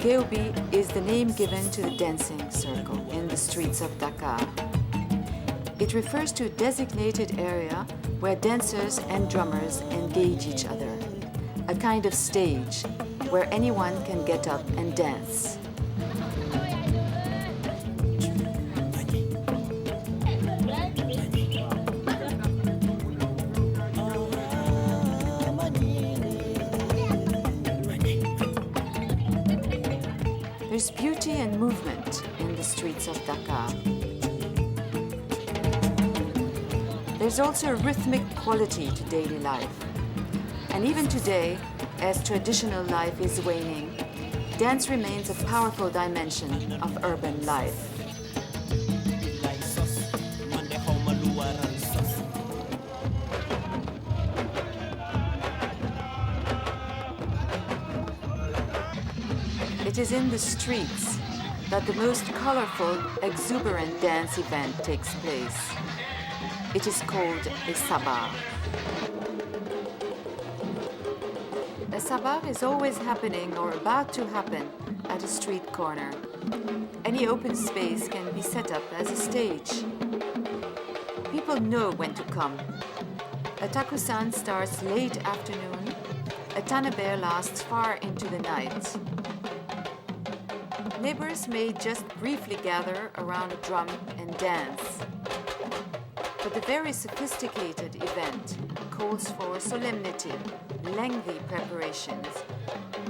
Guew Bi is the name given to the dancing circle in the streets of Dakar. It refers to a designated area where dancers and drummers engage each other, a kind of stage where anyone can get up and dance. There's beauty and movement in the streets of Dakar. There's also a rhythmic quality to daily life. And even today, as traditional life is waning, dance remains a powerful dimension of urban life. It is in the streets that the most colorful, exuberant dance event takes place. It is called a Sabar. A Sabar is always happening or about to happen at a street corner. Any open space can be set up as a stage. People know when to come. A takusan starts late afternoon. A tanaber lasts far into the night. Neighbors may just briefly gather around a drum and dance. But the very sophisticated event calls for solemnity, lengthy preparations,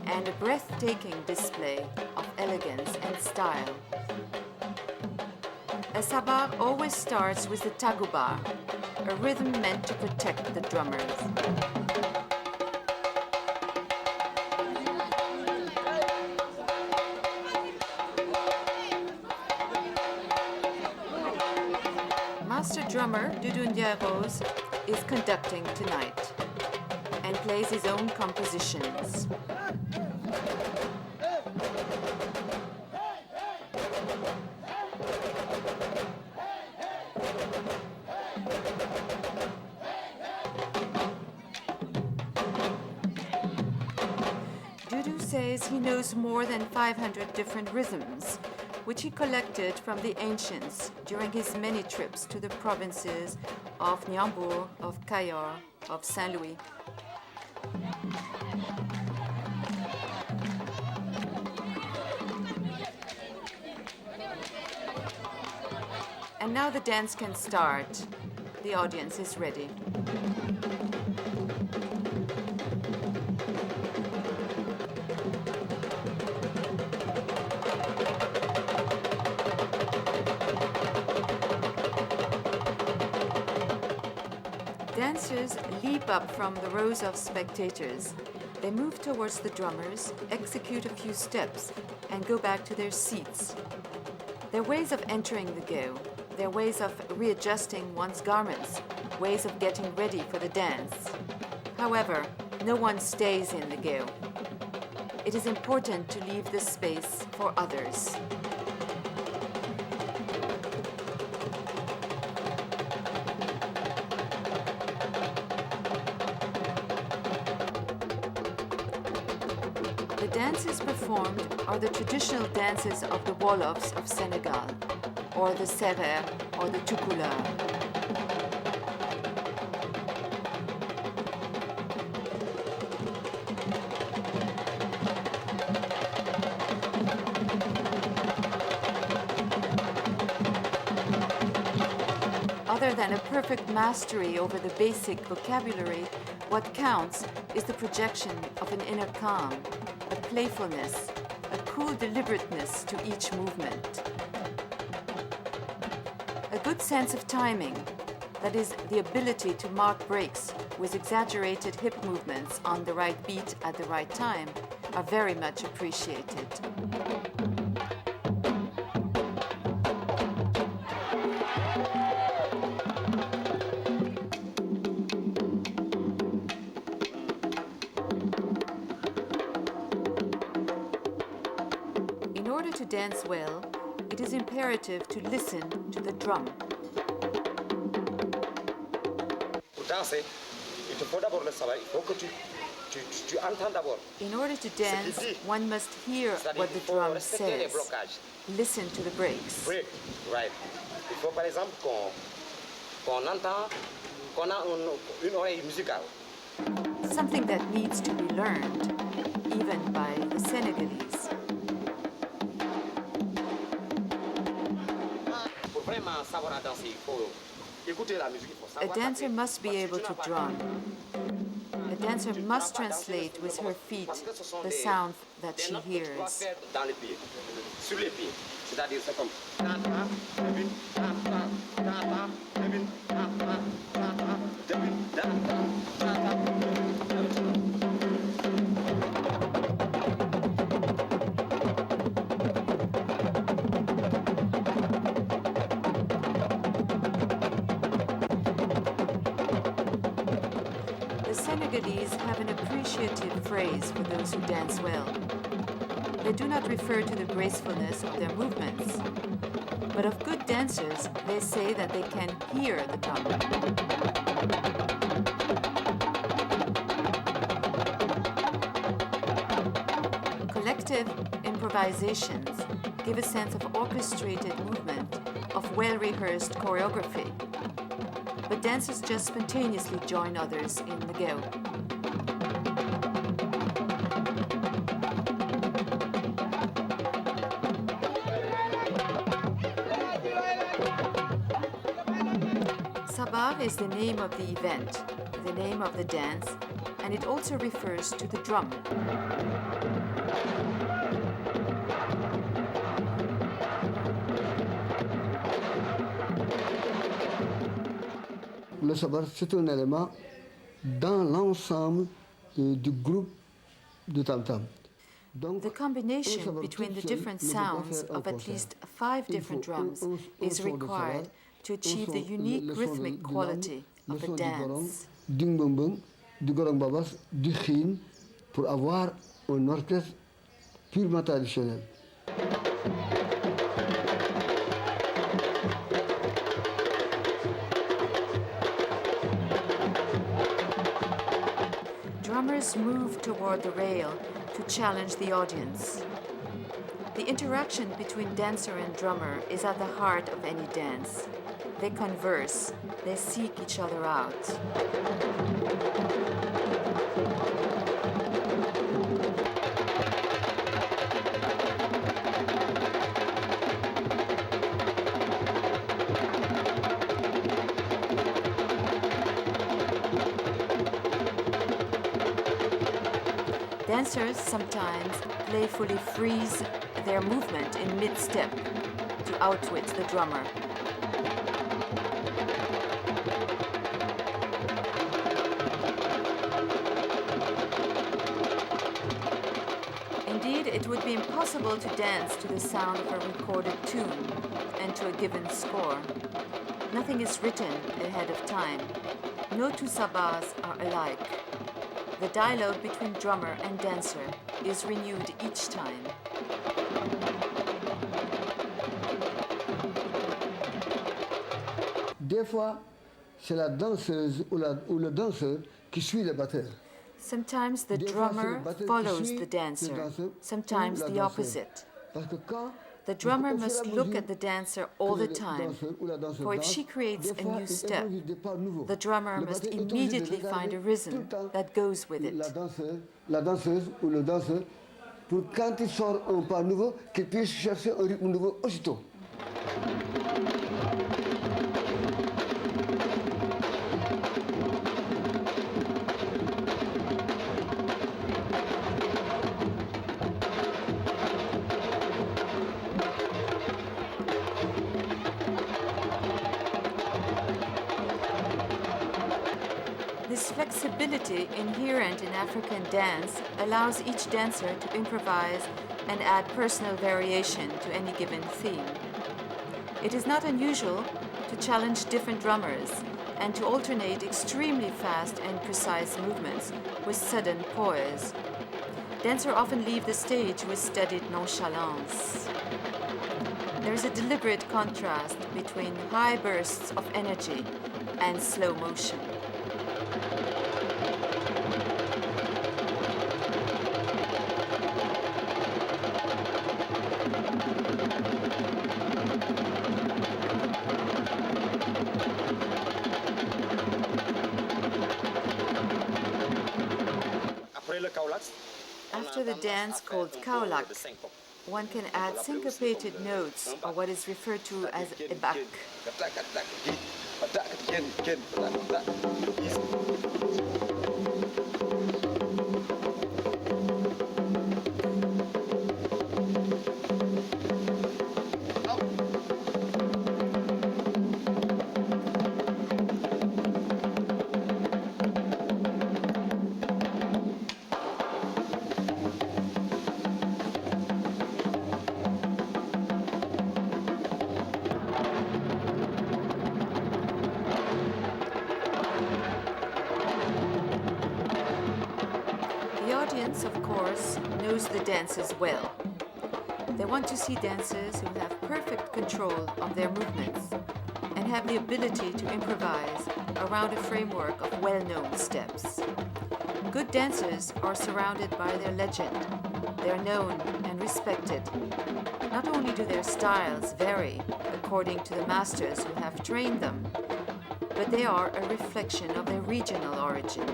and a breathtaking display of elegance and style. A Sabar always starts with the tagubar, a rhythm meant to protect the drummers. Master drummer Doudou Rose is conducting tonight and plays his own compositions. Doudou says he knows more than 500 different rhythms, which he collected from the ancients during his many trips to the provinces of Niambour, of Cayenne, of Saint-Louis. And now the dance can start. The audience is ready. Dancers leap up from the rows of spectators. They move towards the drummers, execute a few steps, and go back to their seats. Their ways of entering the guew, their ways of readjusting one's garments, ways of getting ready for the dance. However, no one stays in the guew. It is important to leave the space for others. The dances performed are the traditional dances of the Wolofs of Senegal, or the Serer, or the Tukuleur. Other than a perfect mastery over the basic vocabulary, what counts is the projection of an inner calm, a playfulness, a cool deliberateness to each movement. A good sense of timing, that is, the ability to mark breaks with exaggerated hip movements on the right beat at the right time, are very much appreciated. In order to dance well, it is imperative to listen to the drum. Pour danser, il te faut d'abord le savoir. Il faut que tu tu entends d'abord. In order to dance, one must hear what the drum says. Listen to the breaks. Break, right. Il faut par exemple qu'on entend, qu'on a une oreille musicale. Something that needs to be learned, even by the Senegalese. Pour vraiment savoir danser, il faut écouter la musique. A dancer must be able to drum. A dancer must translate with her feet the sound that she hears. Dans les pieds, sur les pieds. C'est-à-dire c'est comme The Senegalese have an appreciative phrase for those who dance well. They do not refer to the gracefulness of their movements, but of good dancers, they say that they can hear the drum. Collective improvisations give a sense of orchestrated movement, of well-rehearsed choreography. But dancers just spontaneously join others in the Guew. Sabar is the name of the event, the name of the dance, and it also refers to the drum. Le sabar, c'est un élément dans l'ensemble du groupe de tam-tam. The combination between the different sounds of at least 5 different drums is required to achieve the unique rhythmic quality of a dance. Du mbumbung, du gorong babas, du khin, pour avoir un orchestre purement traditionnel. Drummers move toward the rail to challenge the audience. The interaction between dancer and drummer is at the heart of any dance. They converse, they seek each other out. Dancers sometimes playfully freeze their movement in mid-step to outwit the drummer. Indeed, it would be impossible to dance to the sound of a recorded tune and to a given score. Nothing is written ahead of time. No two sabars are alike. The dialogue between drummer and dancer is renewed each time. Des fois, c'est la danseuse ou le danseur qui suit le batteur. Sometimes the drummer follows the dancer, sometimes the opposite. The drummer must look at the dancer all the time, for if she creates a new step, the drummer must immediately find a rhythm that goes with it. La danseuse ou le danseur, pour quand il sort un pas nouveau, qu'il puisse chercher un rythme nouveau aussitôt. This flexibility inherent in African dance allows each dancer to improvise and add personal variation to any given theme. It is not unusual to challenge different drummers and to alternate extremely fast and precise movements with sudden poise. Dancers often leave the stage with studied nonchalance. There is a deliberate contrast between high bursts of energy and slow motion. After the dance called kaolak, one can add syncopated notes or what is referred to as ebak. The audience, of course, knows the dances well. They want to see dancers who have perfect control of their movements and have the ability to improvise around a framework of well-known steps. Good dancers are surrounded by their legend. They're known and respected. Not only do their styles vary according to the masters who have trained them, but they are a reflection of their regional origin.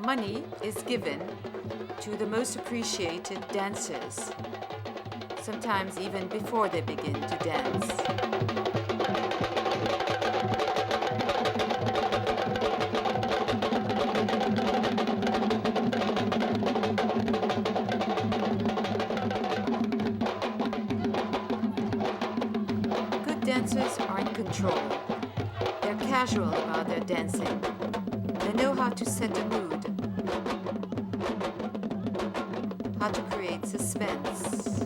Money is given to the most appreciated dancers, sometimes even before they begin to dance. Good dancers are in control. They're casual about their dancing. They know how to set a mood, how to create suspense.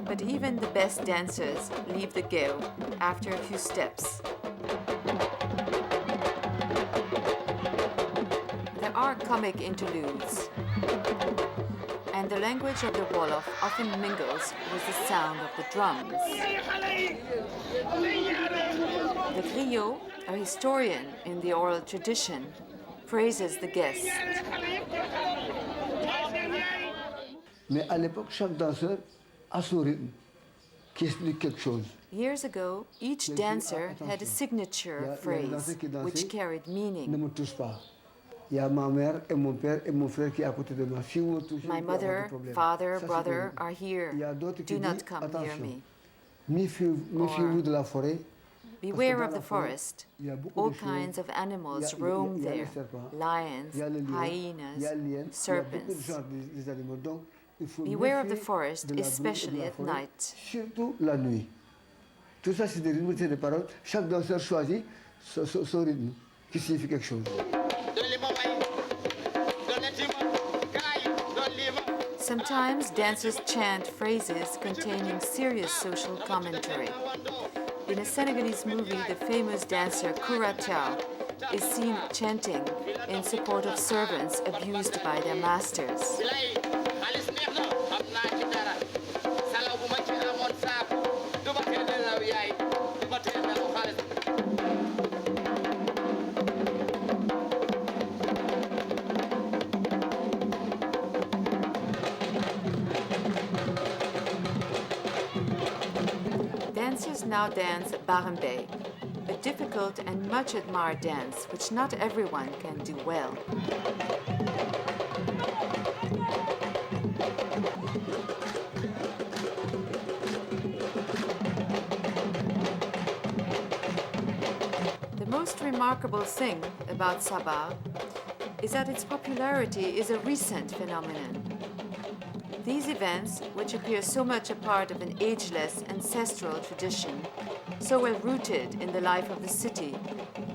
But even the best dancers leave the Guew after a few steps. There are comic interludes, and the language of the Wolof often mingles with the sound of the drums. The griot, a historian in the oral tradition, praises the guest. Mais à l'époque, chaque danseur a son rythme qui explique quelque chose. Years ago, each dancer had a signature phrase which carried Ne meaning. me touche pas. Il y a ma mère et mon père et mon frère qui est à côté de moi. Si vous me touchez, My il peut y avoir mother, des problèmes. father, Ça, c'est brother le- are here. Il y a d'autres qui Do not disent, come near attention, me. méfiez-vous de la forêt. Beware dans of la the forêt, forest. il y a beaucoup All de choses. kinds of animals Il y a- roam il y a les there. serpents, Lions, il y a les lions, il y a les hyenas, liens, il y a beaucoup de serpents. genres des animaux. Donc, il faut Beware of the méfier forest, de la brume et de especially la at forêt, night. surtout la nuit. Tout ça, c'est des rythmes, c'est des paroles. Chaque danseur choisit son rythme qui signifie quelque chose. Sometimes dancers chant phrases containing serious social commentary. In a Senegalese movie, the famous dancer Kuratao is seen chanting in support of servants abused by their masters. Dancers now dance Barambe, a difficult and much admired dance which not everyone can do well. The most remarkable thing about Sabar is that its popularity is a recent phenomenon. These events, which appear so much a part of an ageless ancestral tradition, so well rooted in the life of the city,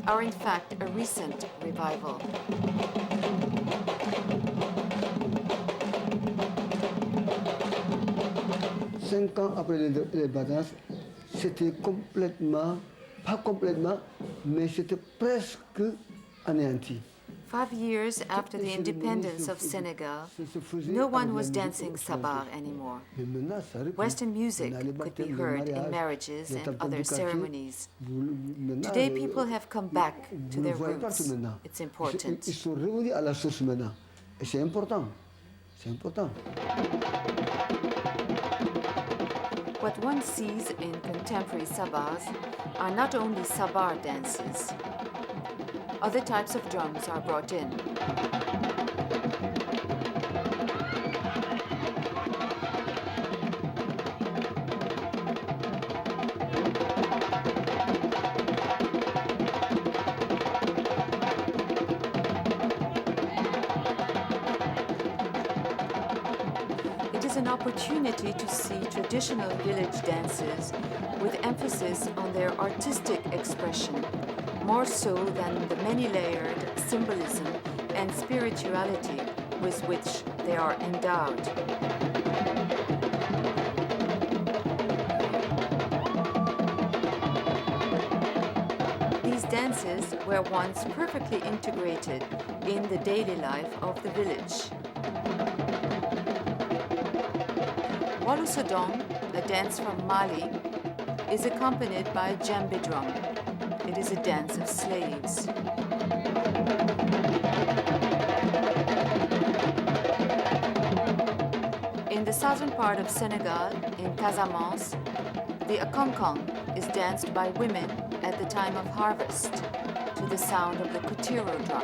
are in fact a recent revival. Cinq ans après l'indépendance, c'était complètement, pas complètement, mais c'était presque anéanti. 5 years after the independence of Senegal, no one was dancing Sabar anymore. Western music could be heard in marriages and other ceremonies. Today, people have come back to their roots. It's important. Ils sont revenus à la source maintenant. Et c'est important. C'est important. What one sees in contemporary Sabars are not only Sabar dances. Other types of drums are brought in. It is an opportunity to see traditional village dances with emphasis on their artistic expression, more so than the many-layered symbolism and spirituality with which they are endowed. These dances were once perfectly integrated in the daily life of the village. Walusodong, a dance from Mali, is accompanied by a djembe drum. It is a dance of slaves. In the southern part of Senegal, in Casamance, the akonkong is danced by women at the time of harvest to the sound of the kutiro drum.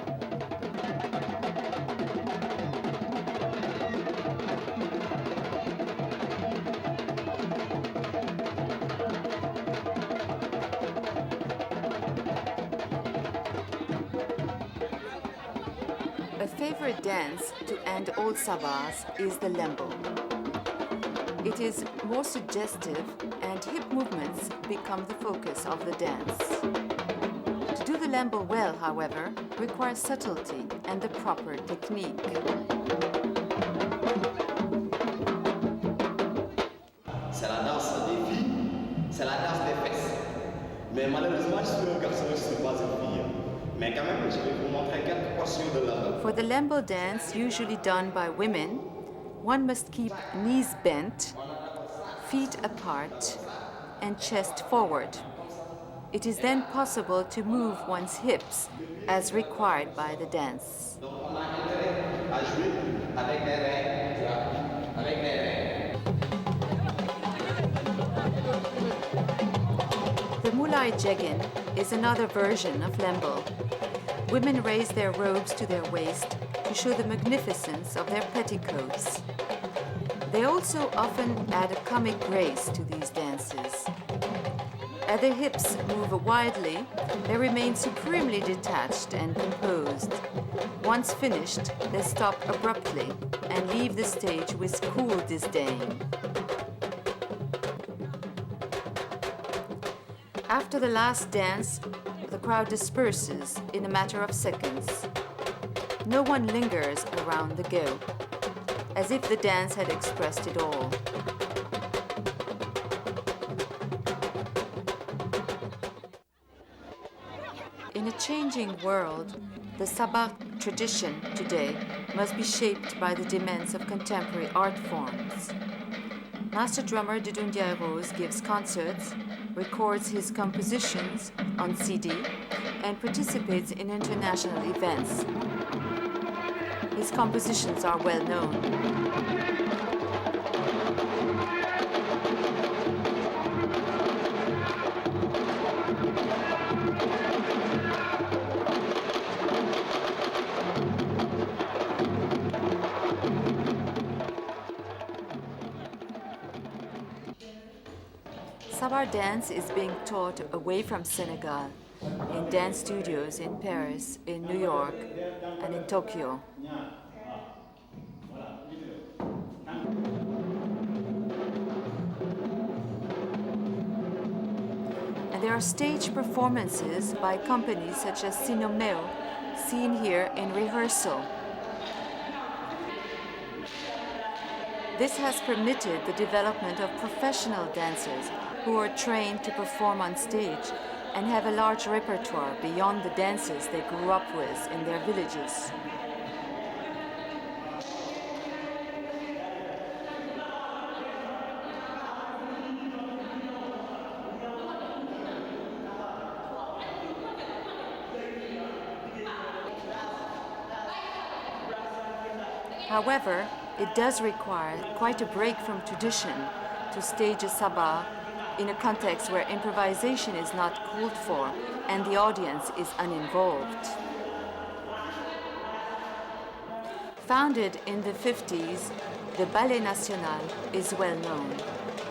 A favorite dance to end old Sabars is the lembo. It is more suggestive and hip movements become the focus of the dance. To do the lembo well, however, requires subtlety and the proper technique. C'est la danse des filles, c'est la danse des fesses. Mais malheureusement, je suis un garçon, je ne suis pas une fille. Mais quand même, je vais vous montrer quelques portions de la... For the lembo dance, usually done by women, one must keep knees bent, feet apart, and chest forward. It is then possible to move one's hips as required by the dance. Donc on a intérêt à jouer avec les reins. Avec les reins. The Mulai Jegin is another version of lembo. Women raise their robes to their waist to show the magnificence of their petticoats. They also often add a comic grace to these dances. As their hips move widely, they remain supremely detached and composed. Once finished, they stop abruptly and leave the stage with cool disdain. After the last dance, the crowd disperses in a matter of seconds. No one lingers around the Guew, as if the dance had expressed it all. In a changing world, the Sabar tradition today must be shaped by the demands of contemporary art forms. Master drummer Didundia Rose gives concerts, records his compositions on CD, and participates in international events. His compositions are well known. Sabar dance is being taught away from Senegal, in dance studios in Paris, in New York, and in Tokyo. And there are stage performances by companies such as Sinomeo, seen here in rehearsal. This has permitted the development of professional dancers who are trained to perform on stage and have a large repertoire beyond the dances they grew up with in their villages. However, it does require quite a break from tradition to stage a Sabar in a context where improvisation is not called for and the audience is uninvolved. Founded in the 50s, the Ballet National is well known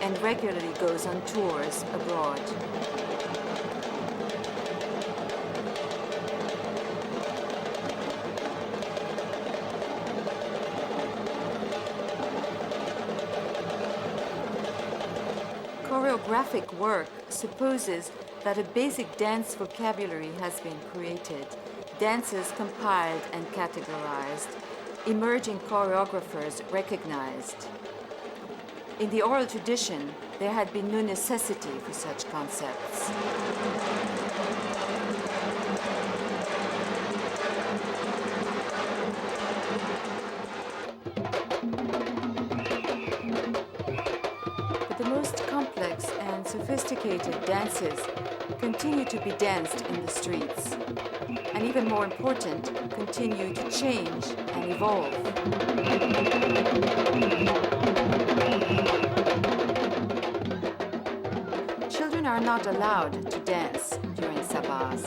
and regularly goes on tours abroad. Choreographic work supposes that a basic dance vocabulary has been created, dances compiled and categorized, emerging choreographers recognized. In the oral tradition, there had been no necessity for such concepts. But the most complex and sophisticated dances continue to be danced in the streets, and even more important, continue to change and evolve. Children are not allowed to dance during Sabars,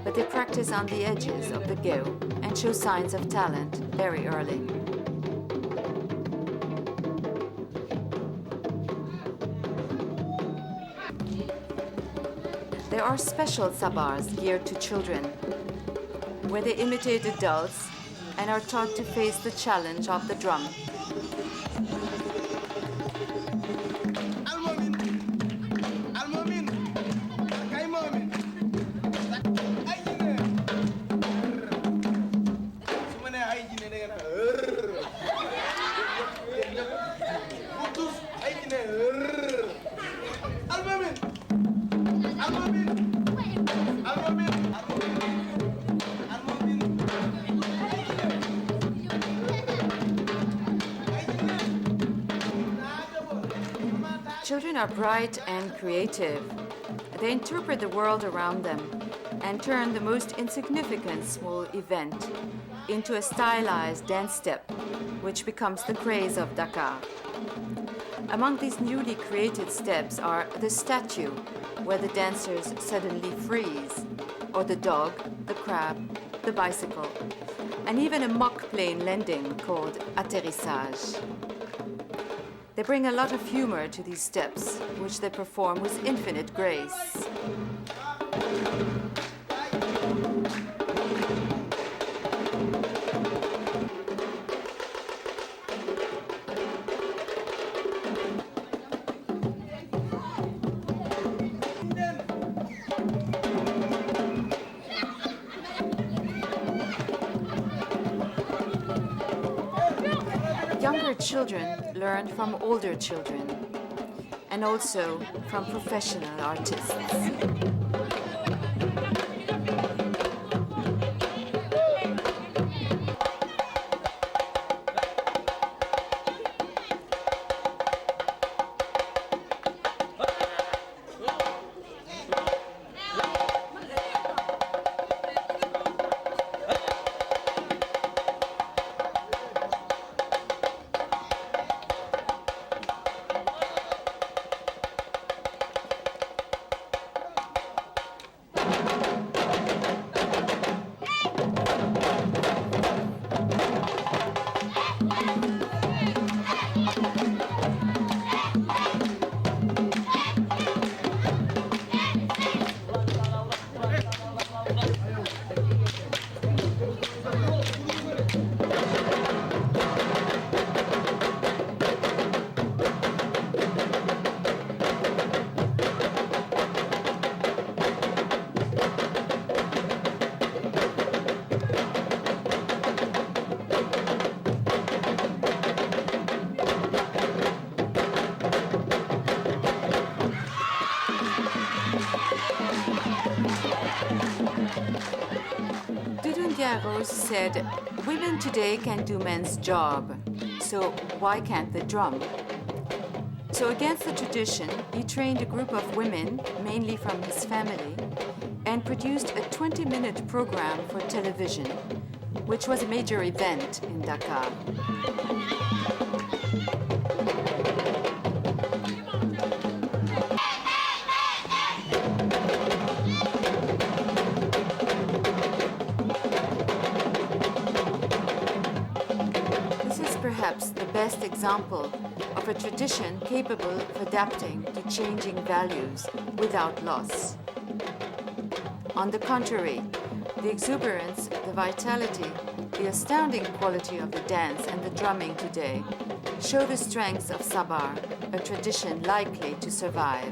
but they practice on the edges of the Guew and show signs of talent very early. There are special Sabars geared to children, where they imitate adults and are taught to face the challenge of the drum. Children are bright and creative. They interpret the world around them and turn the most insignificant small event into a stylized dance step, which becomes the craze of Dakar. Among these newly created steps are the statue, where the dancers suddenly freeze, or the dog, the crab, the bicycle, and even a mock plane landing called atterrissage. They bring a lot of humor to these steps, which they perform with infinite grace. Younger children learn from older children, and also from professional artists. Françoise said, women today can do men's job, so why can't they drum? So against the tradition, he trained a group of women, mainly from his family, and produced a 20-minute program for television, which was a major event in Dakar. This is perhaps the best example of a tradition capable of adapting to changing values without loss. On the contrary, the exuberance, the vitality, the astounding quality of the dance and the drumming today show the strengths of Sabar, a tradition likely to survive.